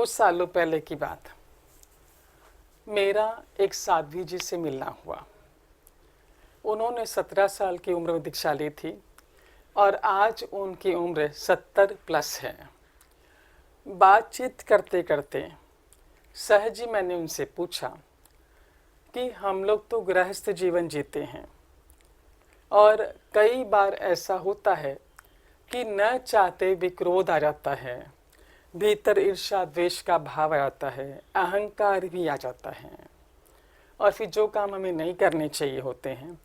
कुछ सालों पहले की बात, मेरा एक साध्वी जी से मिलना हुआ। उन्होंने 17 साल की उम्र में दीक्षा ली थी और आज उनकी उम्र 70 प्लस है। बातचीत करते करते सहज ही मैंने उनसे पूछा कि हम लोग तो गृहस्थ जीवन जीते हैं और कई बार ऐसा होता है कि न चाहते भी क्रोध आ जाता है, भीतर ईर्ष्या द्वेष का भाव आ जाता है, अहंकार भी आ जाता है और फिर जो काम हमें नहीं करने चाहिए होते हैं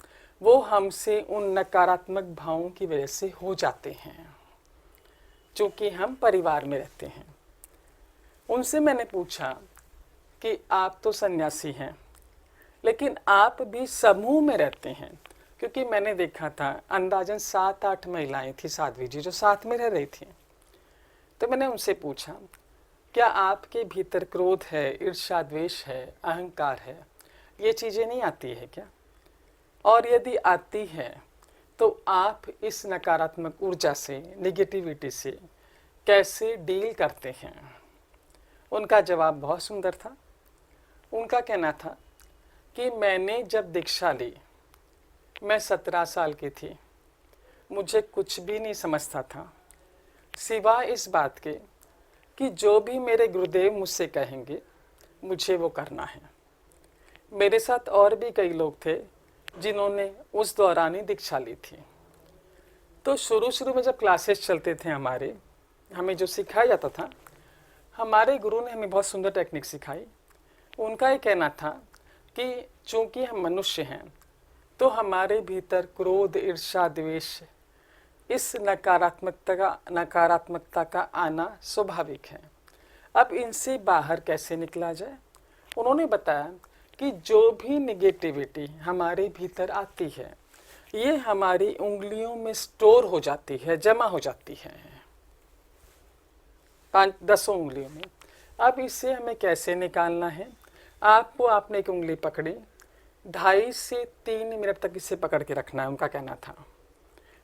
वो हमसे उन नकारात्मक भावों की वजह से हो जाते हैं, चूँकि हम परिवार में रहते हैं। उनसे मैंने पूछा कि आप तो सन्यासी हैं लेकिन आप भी समूह में रहते हैं, क्योंकि मैंने देखा था अंदाजन 7-8 महिलाएं थी साध्वी जी जो साथ में रह रही थी। तो मैंने उनसे पूछा, क्या आपके भीतर क्रोध है, ईर्ष्या द्वेष है, अहंकार है, ये चीज़ें नहीं आती है क्या? और यदि आती है तो आप इस नकारात्मक ऊर्जा से, नेगेटिविटी से कैसे डील करते हैं? उनका जवाब बहुत सुंदर था। उनका कहना था कि मैंने जब दीक्षा ली, मैं 17 साल की थी, मुझे कुछ भी नहीं समझता था सिवाय इस बात के कि जो भी मेरे गुरुदेव मुझसे कहेंगे मुझे वो करना है। मेरे साथ और भी कई लोग थे जिन्होंने उस दौरान ही दीक्षा ली थी। तो शुरू में जब क्लासेस चलते थे हमें जो सिखाया जाता था, हमारे गुरु ने हमें बहुत सुंदर टेक्निक सिखाई। उनका ये कहना था कि चूंकि हम मनुष्य हैं तो हमारे भीतर क्रोध, ईर्ष्या, द्वेष, इस नकारात्मकता का आना स्वाभाविक है। अब इनसे बाहर कैसे निकला जाए? उन्होंने बताया कि जो भी निगेटिविटी हमारे भीतर आती है ये हमारी उंगलियों में स्टोर हो जाती है, जमा हो जाती है 5-10 उंगलियों में। अब इसे हमें कैसे निकालना है? आपने एक उंगली पकड़ी, 2.5 से 3 मिनट तक इसे पकड़ के रखना है। उनका कहना था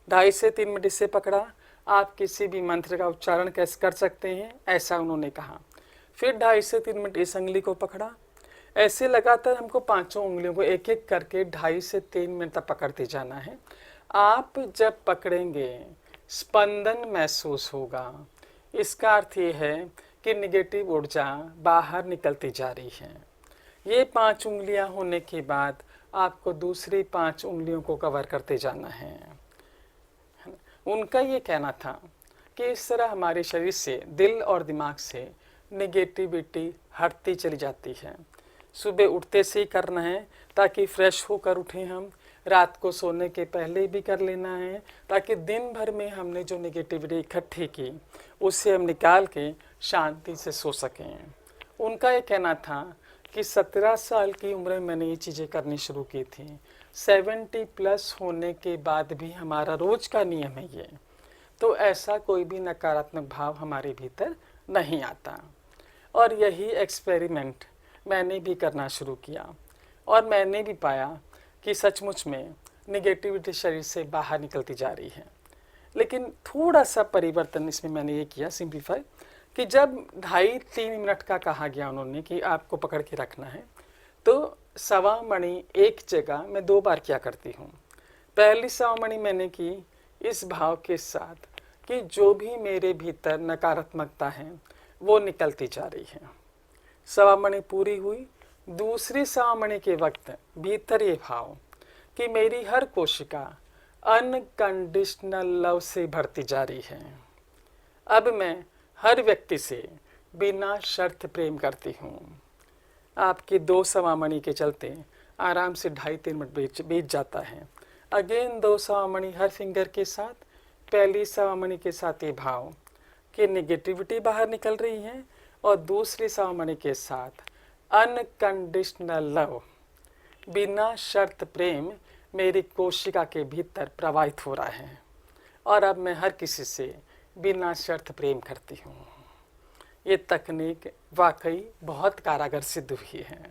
2.5 से 3 मिनट इसे पकड़ा। आप किसी भी मंत्र का उच्चारण कैसे कर सकते हैं, ऐसा उन्होंने कहा। फिर 2.5 से 3 मिनट इस उंगली को पकड़ा। ऐसे लगातार हमको 5 उंगलियों को एक एक करके 2.5 से 3 मिनट तक पकड़ते जाना है। आप जब पकड़ेंगे स्पंदन महसूस होगा। इसका अर्थ ये है कि निगेटिव ऊर्जा बाहर निकलती जा रही है। ये 5 उंगलियां होने के बाद आपको दूसरी 5 उंगलियों को कवर करते जाना है। उनका ये कहना था कि इस तरह हमारे शरीर से, दिल और दिमाग से निगेटिविटी हटती चली जाती है। सुबह उठते से ही करना है ताकि फ्रेश होकर उठें हम। रात को सोने के पहले भी कर लेना है ताकि दिन भर में हमने जो नेगेटिविटी इकट्ठी की उसे हम निकाल के शांति से सो सकें। उनका ये कहना था कि 17 साल की उम्र में मैंने ये चीज़ें करनी शुरू की थी। 70 प्लस होने के बाद भी हमारा रोज का नियम है ये। तो ऐसा कोई भी नकारात्मक भाव हमारे भीतर नहीं आता। और यही एक्सपेरिमेंट मैंने भी करना शुरू किया और मैंने भी पाया कि सचमुच में निगेटिविटी शरीर से बाहर निकलती जा रही है। लेकिन थोड़ा सा परिवर्तन इसमें मैंने ये किया, सिंप्लीफाई, कि जब 2.5-3 मिनट का कहा गया उन्होंने कि आपको पकड़ के रखना है, तो सवा मणि एक जगह मैं 2 बार क्या करती हूँ। पहली सवा मणि मैंने की इस भाव के साथ कि जो भी मेरे भीतर नकारात्मकता है वो निकलती जा रही है। सवा मणि पूरी हुई। दूसरी सवा मणि के वक्त भीतर ये भाव कि मेरी हर कोशिका अनकंडीशनल लव से भरती जा रही है। अब मैं हर व्यक्ति से बिना शर्त प्रेम करती हूँ। आपकी 2 सवा मणि के चलते आराम से 2.5-3 मिनट बीत जाता है। अगेन 2 सवा मणि हर फिंगर के साथ, पहली सवा मणि के साथ ये भाव कि निगेटिविटी बाहर निकल रही है और दूसरी सवा मणि के साथ अनकंडीशनल लव, बिना शर्त प्रेम मेरी कोशिका के भीतर प्रवाहित हो रहा है और अब मैं हर किसी से बिना शर्त प्रेम करती हूँ। ये तकनीक वाकई बहुत कारगर सिद्ध हुई है।